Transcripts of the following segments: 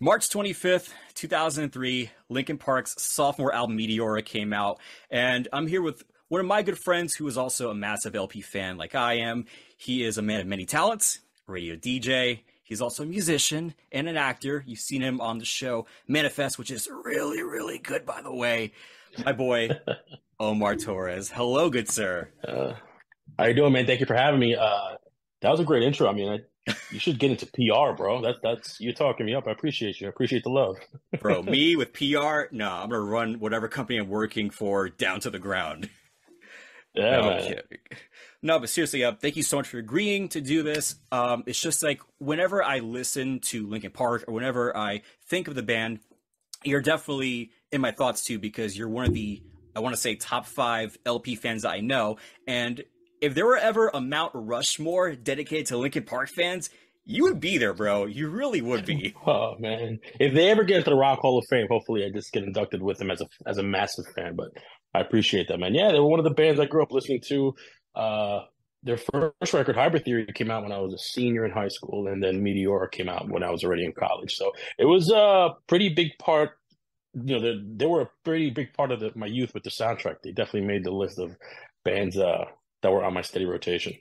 March 25th, 2003, Linkin Park's sophomore album Meteora came out, and I'm here with one of my good friends who is also a massive LP fan like I am. He is a man of many talents, a radio DJ. He's also a musician and an actor. You've seen him on the show Manifest, which is really, really good, by the way. My boy, Omar Torres. Hello, good sir. How you doing, man? Thank you for having me. That was a great intro. I mean, you should get into PR, bro. That's you're talking me up. I appreciate you. I appreciate the love. Bro, me with PR? No, I'm going to run whatever company I'm working for down to the ground. Yeah, No, I'm man. kidding. No, but seriously, thank you so much for agreeing to do this. It's just like whenever I listen to Linkin Park or whenever I think of the band, you're definitely in my thoughts too because you're one of the, I want to say, top 5 LP fans that I know. And if there were ever a Mount Rushmore dedicated to Linkin Park fans, you would be there, bro. You really would be. Oh man, if they ever get into the Rock Hall of Fame, hopefully I just get inducted with them as a massive fan. But I appreciate that, man. Yeah, they were one of the bands I grew up listening to. Their first record, Hybrid Theory, came out when I was a senior in high school, and then Meteora came out when I was already in college. So it was a pretty big part. You know, they were a pretty big part of my youth with the soundtrack. They definitely made the list of bands that were on my steady rotation.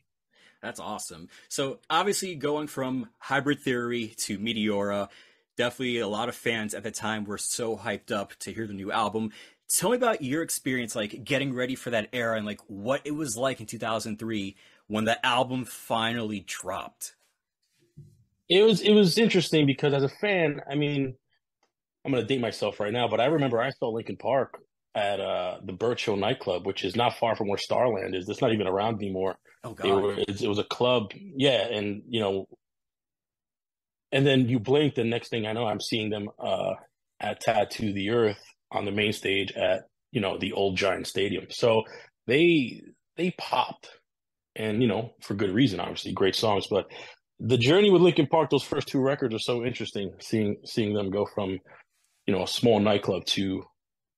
That's awesome. So obviously going from Hybrid Theory to Meteora, definitely a lot of fans at the time were so hyped up to hear the new album. Tell me about your experience, like getting ready for that era and like what it was like in 2003 when the album finally dropped. It was interesting because as a fan, I mean, I'm gonna date myself right now, but I remember I saw Linkin Park at the Birch Hill nightclub, which is not far from where Starland is. It's not even around anymore. Oh God. It was a club, yeah, and and then you blink, the next thing I know, I'm seeing them at Tattoo the Earth on the main stage at the old Giant Stadium. So they popped, and for good reason, obviously, great songs. But the journey with Linkin Park, those first 2 records are so interesting. Seeing them go from a small nightclub to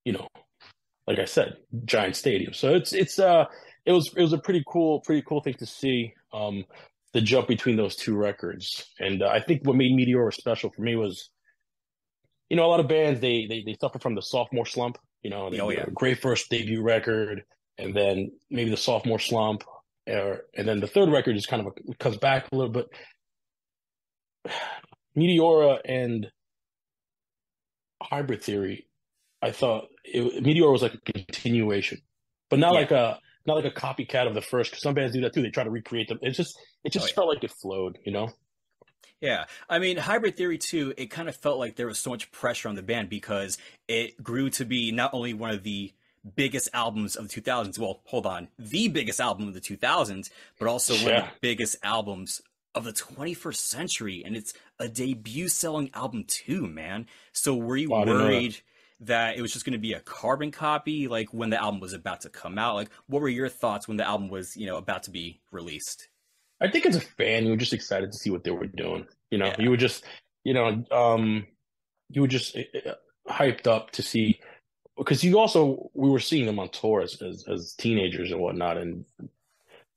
you know like I said, Giant Stadium. So it was a pretty cool thing to see. The jump between those 2 records, and I think what made Meteor special for me was, a lot of bands they suffer from the sophomore slump. They Oh do yeah. a great first debut record, and then maybe the sophomore slump, and then the third record just kind of comes back a little bit. Meteora and Hybrid Theory, I thought Meteor was like a continuation, but Yeah. not like a copycat of the first. Because some bands do that too. They try to recreate them. It Oh just yeah. felt like it flowed. Yeah. I mean, Hybrid Theory too, it kind of felt like there was so much pressure on the band because it grew to be not only one of the biggest albums of the 2000s, well, hold on, the biggest album of the 2000s, but also one of the Yeah, biggest albums of the 21st century. And it's a debut selling album too, man. So were you wow, I didn't know that. worried that it was just going to be a carbon copy, like when the album was about to come out? Like, what were your thoughts when the album was, about to be released? I think as a fan, you were just excited to see what they were doing. You Yeah. were just, you know, um, you were just hyped up to see because we were seeing them on tour as teenagers and whatnot, and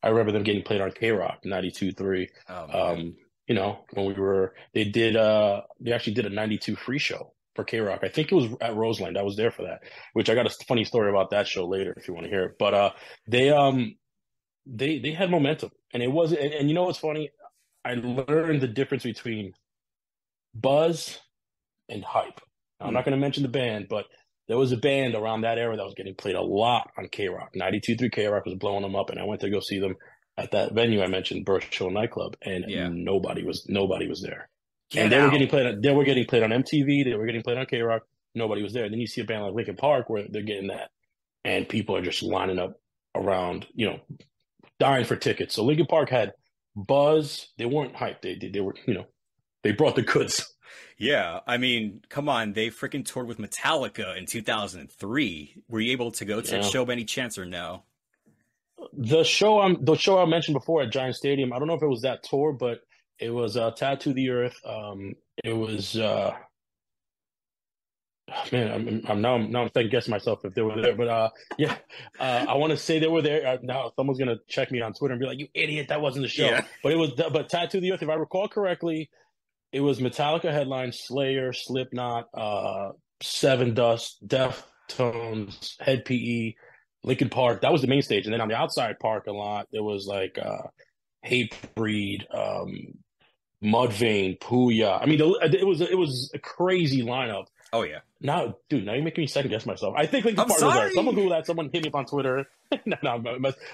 I remember them getting played on K Rock 92.3. Oh man. Um, when they actually did a 92 free show for K Rock. I think it was at Roseland. I was there for that, which I got a funny story about that show later if you want to hear it. But they they had momentum, and it wasn't. And you know what's funny? I learned the difference between buzz and hype. Now, I'm Hmm. not going to mention the band, but there was a band around that era that was getting played a lot on K Rock. 92.3 K Rock was blowing them up, and I went to go see them at that venue I mentioned, Birch Hill nightclub, and Yeah. nobody was there. And Get out. they were getting played on MTV, they were getting played on K Rock. Nobody was there. And then you see a band like Linkin Park where they're getting that, and people are just lining up around, dying for tickets. So Linkin Park had buzz. They weren't hyped. They were, they brought the goods. Yeah, I mean, come on, they freaking toured with Metallica in 2003. Were you able to go to that Yeah. show by any chance or no? The show I mentioned before at Giant Stadium, I don't know if it was that tour, but it was Tattoo the Earth. It was man, I'm second guessing myself if they were there, but yeah, I want to say they were there. Now someone's gonna check me on Twitter and be like, "You idiot, that wasn't the show." Yeah. But but Tattoo the Earth, if I recall correctly, it was Metallica headline, Slayer, Slipknot, Seven Dust, Deftones, Head PE, Linkin Park. That was the main stage, and then on the outside parking lot, there was like Hatebreed, Mudvayne, Puya. I mean, it was a crazy lineup. Oh yeah. Now, dude, now you're making me second guess myself. I think Linkin I'm Park was there. Someone sorry. Google that. Someone hit me up on Twitter. No,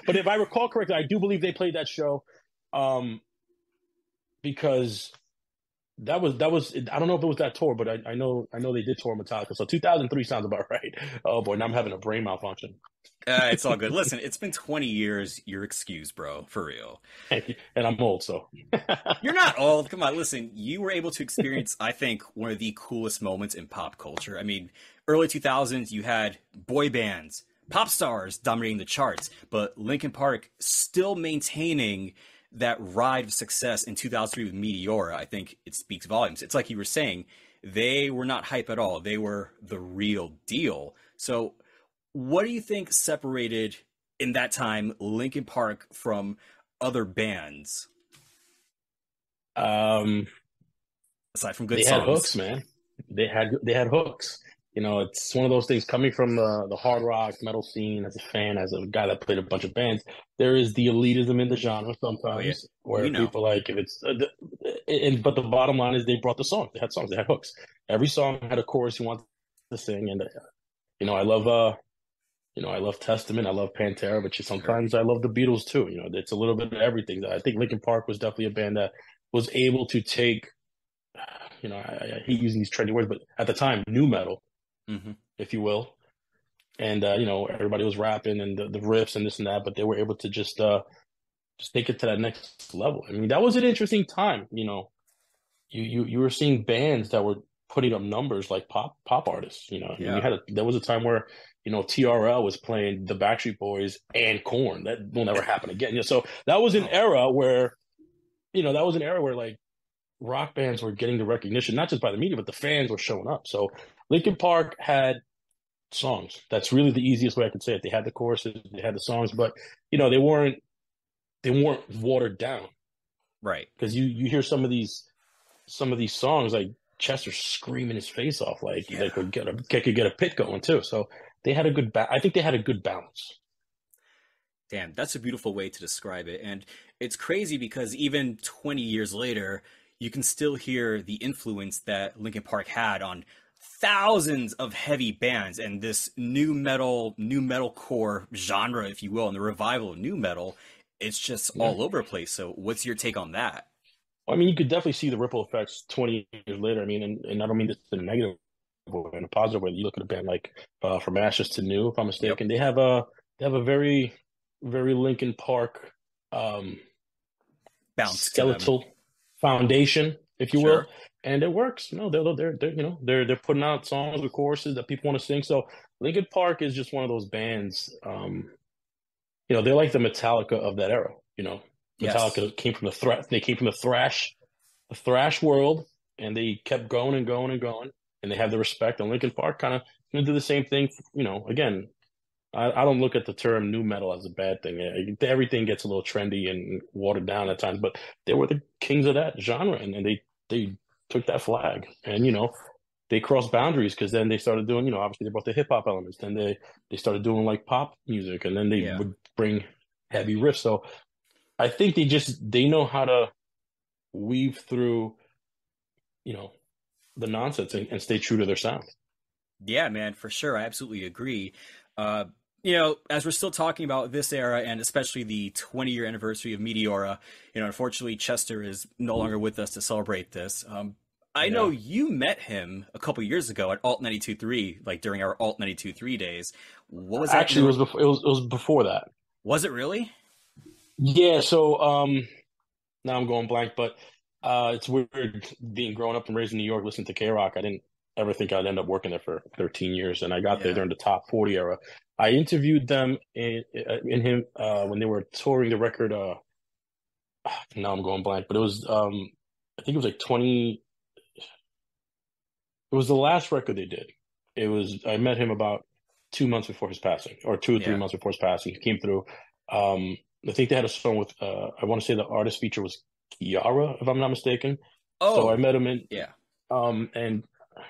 but if I recall correctly, I do believe they played that show, because that was. I don't know if it was that tour, but I know they did tour Metallica. So 2003 sounds about right. Oh boy, now I'm having a brain malfunction. It's all good. Listen, it's been 20 years. You're excused, bro. For real. And I'm old, so You're not old. Come on, listen. You were able to experience, I think, one of the coolest moments in pop culture. I mean, early 2000s, you had boy bands, pop stars dominating the charts, but Linkin Park still maintaining that ride of success in 2003 with Meteora. I think it speaks volumes. It's like you were saying, they were not hype at all. They were the real deal. So, what do you think separated in that time Linkin Park from other bands um, aside from good they had songs? hooks, man. They had hooks. It's one of those things coming from the hard rock metal scene as a fan, as a guy that played a bunch of bands. There is the elitism in the genre Oh yeah, sometimes, we where know. people like if it's, but the bottom line is they brought the song. They had songs. They had hooks. Every song had a chorus you want to sing, and I love I love Testament. I love Pantera, but Sure. sometimes I love the Beatles too. It's a little bit of everything. I think Linkin Park was definitely a band that was able to take, I hate using these trendy words, but at the time, new metal, Hmm. if you will, and everybody was rapping and the riffs and this and that, but they were able to just take it to that next level. I mean, that was an interesting time. You were seeing bands that were putting up numbers like pop artists. I mean, Yeah. there was a time where TRL was playing the Backstreet Boys and Korn. That will never happen again. So that was an No. era where like rock bands were getting the recognition, not just by the media, but the fans were showing up. So Linkin Park had songs. That's really the easiest way I could say it. They had the choruses, they had the songs, but they weren't watered down, Right. because you hear some of these songs, like Chester screaming his face off, like Yeah. they could get a pit going too. So they had a good I think they had a good balance. Damn, that's a beautiful way to describe it. And it's crazy because even 20 years later, you can still hear the influence that Linkin Park had on thousands of heavy bands and this new metal core genre, if you will, and the revival of new metal. It's just Yeah. all over the place. So, what's your take on that? I mean, you could definitely see the ripple effects 20 years later. I mean, and I don't mean this in a negative way, in a positive way. You look at a band like From Ashes to New, if I'm Yep. mistaken, they have a very, very Linkin Park Bounce to them. skeletal foundation, if you will, Sure. and it works. They're putting out songs with choruses that people want to sing. So Linkin Park is just one of those bands. They're like the Metallica of that era. Yes. Metallica came from they came from the thrash world, and they kept going and going and going, and they have the respect. And Linkin Park kind of gonna do the same thing. Again, I don't look at the term new metal as a bad thing. Everything gets a little trendy and watered down at times, but they were the kings of that genre, and they took that flag, and they crossed boundaries, because then they started doing, obviously they brought the hip hop elements, then they started doing like pop music, and then they Yeah. would bring heavy riffs. So I think they know how to weave through, you know, the nonsense, and stay true to their sound. Yeah, man, for sure. I absolutely agree. Uh, as we're still talking about this era and especially the 20-year anniversary of Meteora, unfortunately, Chester is no longer with us to celebrate this. I know Yeah. you met him a couple years ago at Alt 92.3, like during our Alt 92.3 days. What was that? Actually, it was before that. Was it really? Yeah, so now I'm going blank, but it's weird being growing up and raised in New York, listening to K Rock. I didn't ever think I'd end up working there for 13 years, and I got there Yeah. during the top 40 era. I interviewed them in him when they were touring the record. Now I'm going blank, but it was I think it was like 20. It was the last record they did. I met him about 2 months before his passing, or 2 or 3 Yeah. months before his passing. He came through. I think they had a song with I want to say the artist feature was Kiara, if I'm not mistaken. So I Oh, met him in yeah. and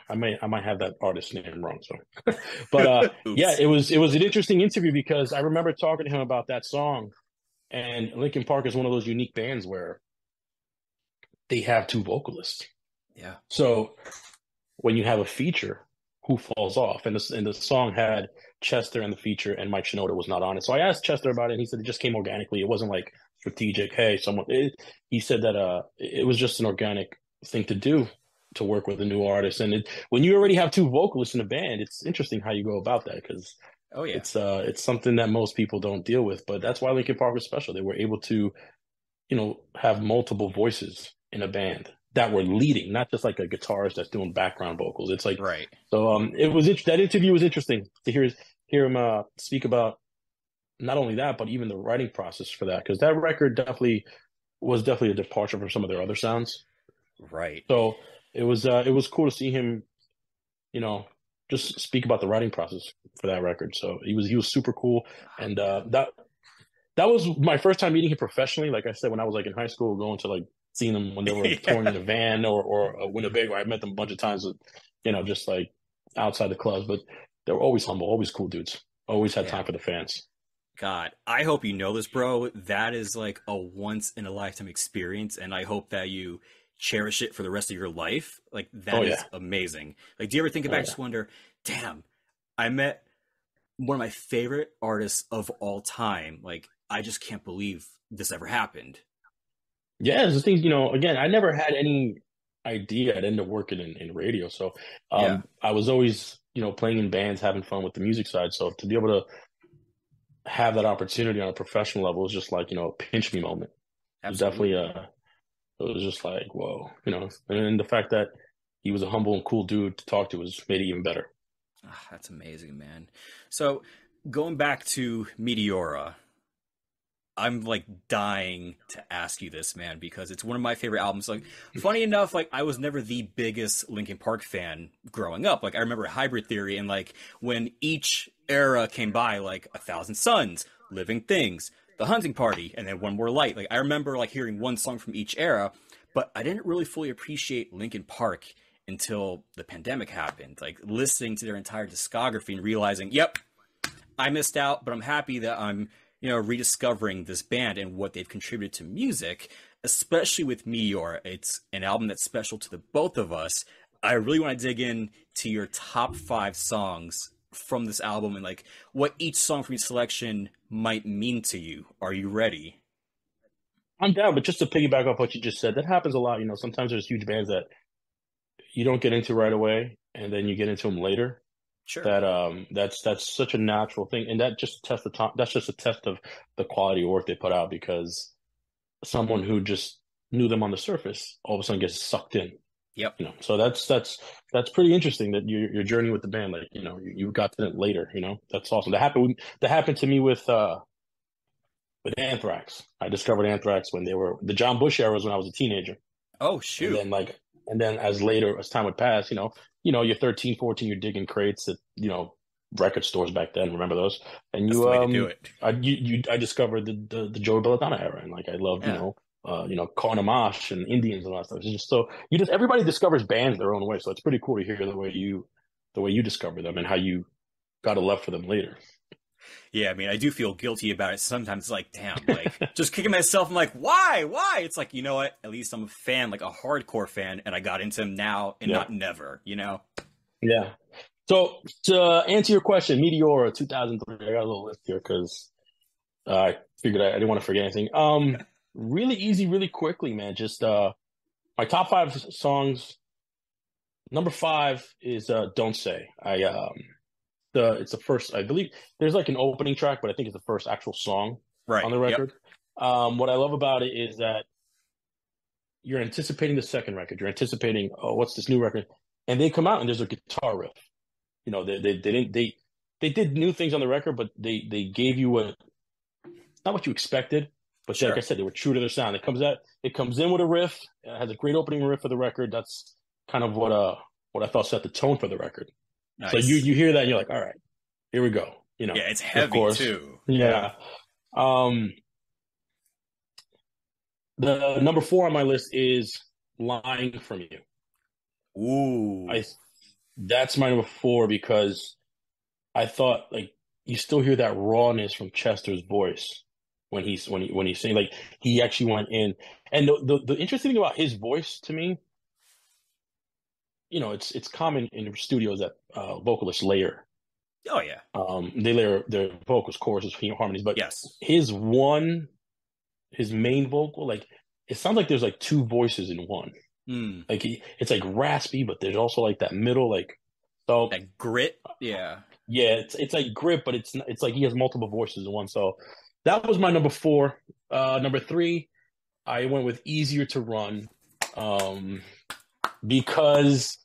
I might have that artist name wrong. So, but yeah, Oops. it was an interesting interview because I remember talking to him about that song. And Linkin Park is one of those unique bands where they have two vocalists. Yeah. So when you have a feature, who falls off? And the song had Chester in the feature, and Mike Shinoda was not on it. So I asked Chester about it, and he said it just came organically. It wasn't like strategic. Hey, someone. He said that it was just an organic thing to do to work with a new artist. And when you already have two vocalists in a band, it's interesting how you go about that because Oh yeah. it's something that most people don't deal with. But that's why Linkin Park was special. They were able to have multiple voices in a band that were leading, not just like a guitarist that's doing background vocals. It's like Right. so. That interview was interesting to hear him speak about not only that, but even the writing process for that, because that record definitely a departure from some of their other sounds. Right. So it was cool to see him, you know, just speak about the writing process for that record. So he was super cool, Oh, and yeah. that was my first time meeting him professionally. Like I said, when I was like in high school, going to like seeing them when they were touring in Yeah. a van or Winnebago. I met them a bunch of times, just like outside the clubs. But they were always humble, always cool dudes. Always had Yeah. time for the fans. God, I hope you know this, bro. That is like a once in a lifetime experience, and I hope that you cherish it for the rest of your life. Like Oh that is yeah, amazing. Like, do you ever think oh about, yeah, just wonder, damn, I met one of my favorite artists of all time. Like, I just can't believe this ever happened. yeah. It's the things, again, I never had any idea I'd end up working in radio. So Yeah, I was always playing in bands, having fun with the music side. So to be able to have that opportunity on a professional level was just like a pinch me moment. It was definitely absolutely. it was just like whoa, and the fact that he was a humble and cool dude to talk to was made it even better. Ah, that's amazing, man. So, going back to Meteora, I'm like dying to ask you this, man, because it's one of my favorite albums. Like, funny enough, like I was never the biggest Linkin Park fan growing up. Like, I remember Hybrid Theory, and like when each era came by, like A Thousand Suns, Living Things, The Hunting Party, and then One More Light. Like, I remember like hearing one song from each era, but I didn't really fully appreciate Linkin Park until the pandemic happened. Like, listening to their entire discography and realizing, yep, I missed out, but I'm happy that I'm, rediscovering this band and what they've contributed to music, especially with Meteor. It's an album that's special to the both of us. I really want to dig in to your top five songs from this album and like what each song from each selection might mean to you. Are you ready? I'm down, but just to piggyback off what you just said, that happens a lot. Sometimes there's huge bands that you don't get into right away, and then you get into them later. Sure. That's such a natural thing, and that just test the time. That's just a test of the quality of work they put out because someone who just knew them on the surface all of a sudden gets sucked in. Yep. So that's pretty interesting that your journey with the band, like you got to it later. That's awesome. That happened to me with Anthrax. I discovered Anthrax when they were the John Bush era was when I was a teenager. Oh, And shoot. then as time would pass, you're 13, 14, you're digging crates at, record stores back then. Remember those? And That's the way to do it. I discovered the Joey Belladonna era, and like I loved, Yeah. Carnamash and Indians and all that stuff. It's just so everybody discovers bands their own way. So it's pretty cool to hear the way you discover them and how you got a love for them later. Yeah, I mean, I do feel guilty about it. Sometimes it's like, damn, like just kicking myself. I'm like, why? Why? It's like, you know what? At least I'm a fan, like a hardcore fan, and I got into him now and Yeah. not never, you know? Yeah. So to answer your question, Meteora 2003, I got a little list here because I figured I didn't want to forget anything. Really easy, really quickly, man. Just my top five songs. Number five is "Don't Say." It's the first. I believe there's like an opening track, but I think it's the first actual song on Right. the Yep. record. What I love about it is that you're anticipating the second record. You're anticipating, oh, what's this new record? And they come out and there's a guitar riff. They did new things on the record, but they gave you not what you expected, but like I Sure. said, they were true to their sound. It comes in with a riff, it has a great opening riff for the record. That's kind of what I thought set the tone for the record. So you Nice. you hear that and you're like, all right, here we go. Yeah, it's Of heavy course. too. Yeah. Yeah. Um the number four on my list is Lying from You. Ooh. I That's my number four because I thought like you still hear that rawness from Chester's voice when he's saying like he actually went in. And the interesting thing about his voice to me, it's common in studios that vocalists layer. Oh yeah. They layer their vocals, choruses, harmonies, but Yes. his main vocal, like it sounds like there's like two voices in one. Mm. Like it's like raspy, but there's also like that middle, like so. That grit. Yeah. Yeah, it's like grip, but it's like he has multiple voices in one. So that was my number four. Number three, I went with Easier to Run, because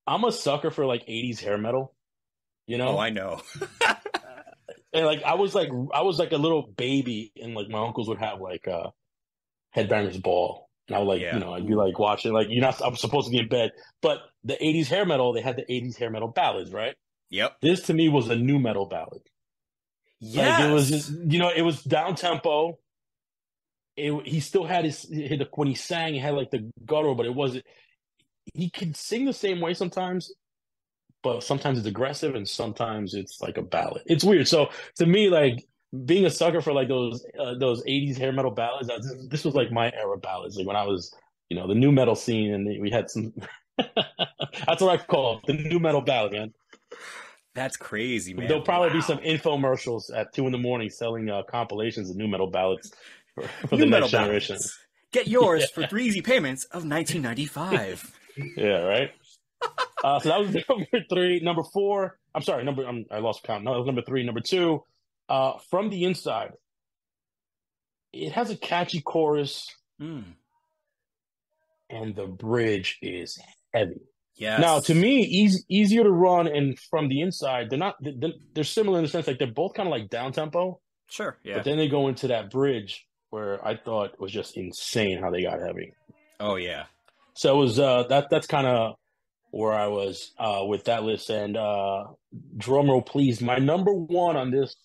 I'm a sucker for like 80s hair metal, you Oh, know? I know. And like I was like a little baby and like my uncles would have like Headbangers Ball. And I would like, Yeah. I'd be Ooh. like watching like I'm supposed to be in bed. But the 80s hair metal, they had the 80s hair metal ballads, right? Yep. This to me was a new metal ballad. Like it was just, Yes. it was down tempo. He still had when he sang, he had like the guttural, but it wasn't. He could sing the same way sometimes, but sometimes it's aggressive and sometimes it's like a ballad. It's weird. So to me, like being a sucker for like those 80s hair metal ballads, this was like my era ballads. Like when I was, the new metal scene, and we had some. That's what I call it, the new metal ballad, man. That's crazy, There'll man. probably be some Wow. infomercials at 2 in the morning selling compilations of new metal ballads for the New metal next generation. ballads. Get yours for 3 easy payments of 1995. Yeah, right. So that was number three. Number four. I'm sorry. I lost count. No, that was number three. Number two. From the Inside. It has a catchy chorus, Mm. and the bridge is heavy. Now, to Yes. me, easier to run and From the Inside. They're not. They're similar in the sense like they're both kind of like down tempo, Sure. but Yeah. then they go into that bridge where I thought was just insane how they got heavy. Oh yeah. So it was that's kind of where I was with that list. And drum roll, please. My number one on this,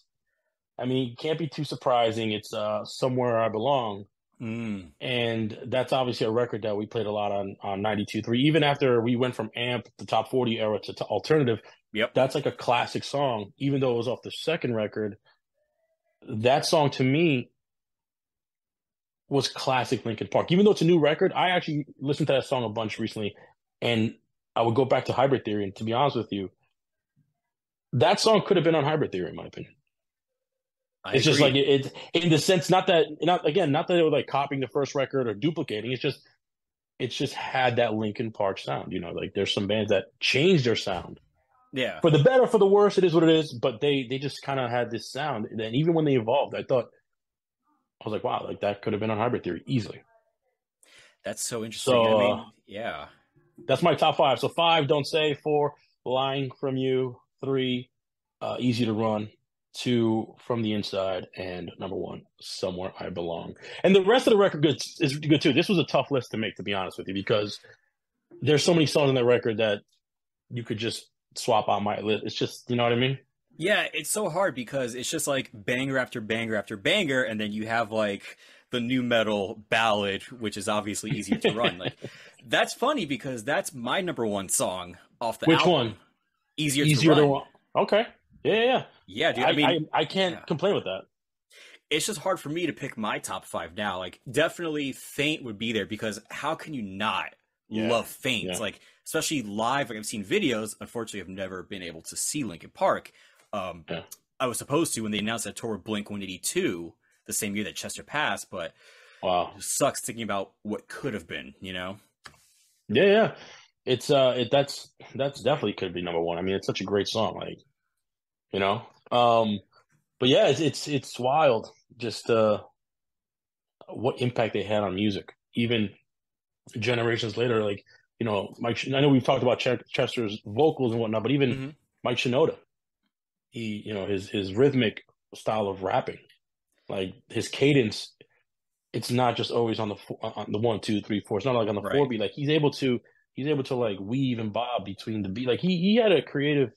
I mean, can't be too surprising. It's Somewhere I Belong. Mm. And that's obviously a record that we played a lot on 92.3. Even after we went from AMP, the top 40 era, to alternative, Yep. that's like a classic song. Even though it was off the second record, that song to me was classic Linkin Park. Even though it's a new record, I actually listened to that song a bunch recently, and I would go back to Hybrid Theory. And to be honest with you, that song could have been on Hybrid Theory, in my opinion. I It's just like agree. it in the sense, not that they were like copying the first record or duplicating. It's just had that Linkin Park sound. Like there's some bands that changed their sound Yeah. for the better, for the worse. It is what it is. But they just kind of had this sound. And then even when they evolved, I was like, wow, like that could have been on Hybrid Theory easily. That's so interesting. I So mean, yeah. that's my top five. So five, Don't Say. Four, Lying from You. Three, Easy to Run. Two, From the Inside. And number one, Somewhere I Belong. And the rest of the record is good too. This was a tough list to make, to be honest with you, because there's so many songs on that record that you could just swap out my list. It's just, you know what I mean? Yeah, it's so hard because it's just like banger after banger after banger, and then you have like the new metal ballad, which is obviously easier to run. Like that's funny because that's my number one song off the Which one? album, Easier to Easier to Run. Run. Okay. Yeah, yeah, yeah. Yeah, dude. I I, mean, I can't yeah. complain with that. It's just hard for me to pick my top five now. Like, definitely Faint would be there because how can you not Yeah. love Faint? Yeah. Like, especially live. Like, I've seen videos. Unfortunately, I've never been able to see Linkin Park. Um, Yeah. I was supposed to when they announced that tour with Blink 182 the same year that Chester passed, but Wow. it just sucks thinking about what could have been, you know? Yeah, yeah. It's that's definitely could be number one. I mean, it's such a great song, like, you know. But yeah, it's wild just what impact they had on music. Even generations later, like, Mike, I know we've talked about Chester's vocals and whatnot, but even Hmm. Mike Shinoda, his rhythmic style of rapping, like his cadence, it's not just always on the one, two, three, four. It's not like on the four Right. beat. Like he's able to like weave and bob between the beat. Like he had a creative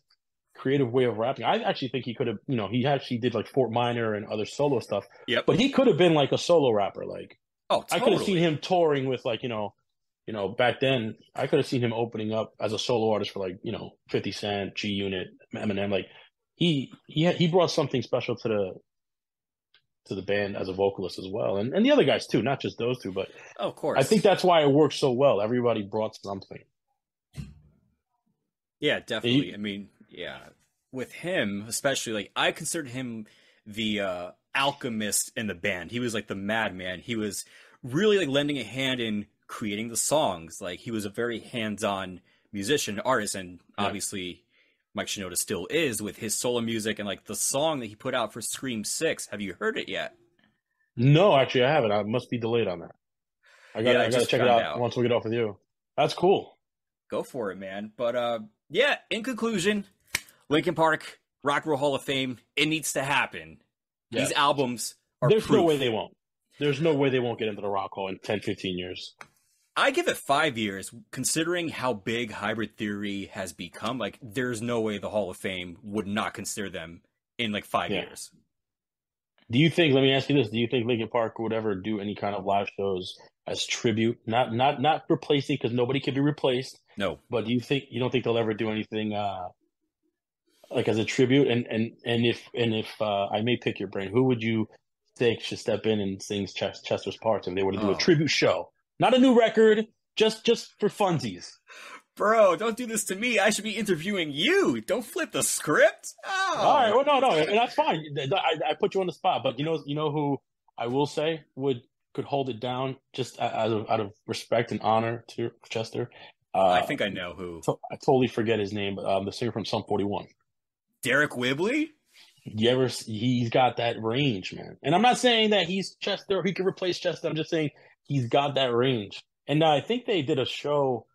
way of rapping. I actually think he could have, he actually did like Fort Minor and other solo stuff, Yep. but he could have been like a solo rapper. Like Oh, I could have seen totally. him touring with like, back then I could have seen him opening up as a solo artist for like, 50 Cent, G Unit, Eminem. Like he brought something special to the band as a vocalist as well. And the other guys too, not just those two, but Oh, of I think course. that's why it worked so well. Everybody brought something. Yeah, You, definitely. I mean, yeah, with him especially, like I considered him the alchemist in the band. He was like the madman. He was really like lending a hand in creating the songs. Like he was a very hands-on musician, artist, and yeah. obviously Mike Shinoda still is with his solo music and like the song that he put out for Scream 6. Have you heard it yet? No, actually I haven't. I must be delayed on that. Yeah, I I gotta just check it found out out. once we get off with you. That's cool. Go for it, man. But yeah, in conclusion, Linkin Park, Rock and Roll Hall of Fame, it needs to happen. Yeah. These albums are There's no way proof. they won't. There's no way they won't get into the Rock Hall in 10, 15 years. I give it 5 years, considering how big Hybrid Theory has become. Like, there's no way the Hall of Fame would not consider them in like five Yeah. years. Do you think, let me ask you this, do you think Linkin Park would ever do any kind of live shows as tribute? Not replacing, because nobody can be replaced, No, but you don't think they'll ever do anything like as a tribute? And if I may pick your brain, who would you think should step in and sing Chester's parts if they were to do a oh, tribute show? Not a new record, just for funsies. bro, don't do this to me. I should be interviewing you. Don't flip the script. All right, Oh, well, no, and that's fine. I put you on the spot, but you know who I will say could hold it down just out of respect and honor to Chester. I Uh, think I know who. I totally forget his name, but the singer from Sum 41. Derek Whibley. He's got that range, man. And I'm not saying that he's Chester, he could replace Chester. I'm just saying he's got that range. And I think they did a show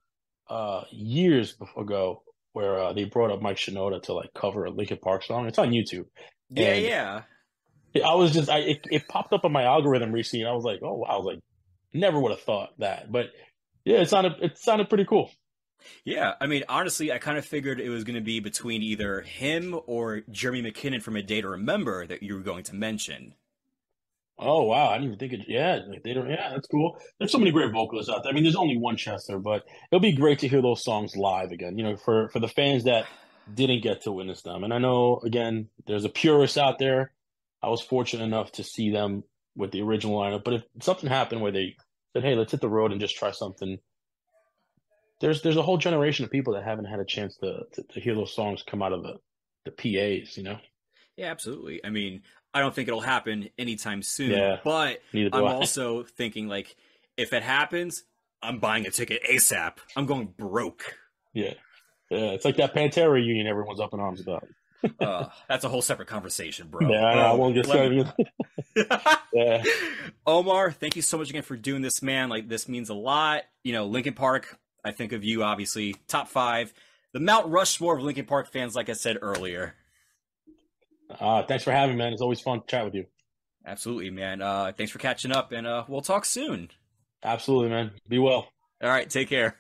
years ago where they brought up Mike Shinoda to like cover a Linkin Park song. It's on YouTube. Yeah, And yeah. I was just it popped up on my algorithm recently. And I was like, oh wow, I was like, never would have thought that. But yeah, it sounded pretty cool. Yeah, I mean, honestly, I kind of figured it was going to be between either him or Jeremy McKinnon from A Day to Remember that you were going to mention. Oh wow, I didn't even think it. Yeah, like, they don't. Yeah, that's cool. There's so many great vocalists out there. I mean, there's only one Chester, but it'll be great to hear those songs live again. For the fans that didn't get to witness them. And I know again, there's a purist out there. I was fortunate enough to see them with the original lineup. But if something happened where they said, "Hey, let's hit the road and just try something," there's a whole generation of people that haven't had a chance to hear those songs come out of the PAs. Yeah, absolutely. I mean, I don't think it'll happen anytime soon, Yeah, but neither do I'm I. also thinking like if it happens, I'm buying a ticket ASAP. I'm going broke. Yeah, yeah. It's like that Pantera reunion everyone's up in arms about. That's a whole separate conversation, bro. Yeah, I won't get Let me. started. Yeah, Omar, thank you so much again for doing this, man. Like this means a lot. Linkin Park. I think of you, obviously, top five, the Mount Rushmore of Linkin Park fans, like I said earlier. thanks for having me, man. It's always fun to chat with you. Absolutely, man. Thanks for catching up, and we'll talk soon. Absolutely, man. Be well. All right, take care.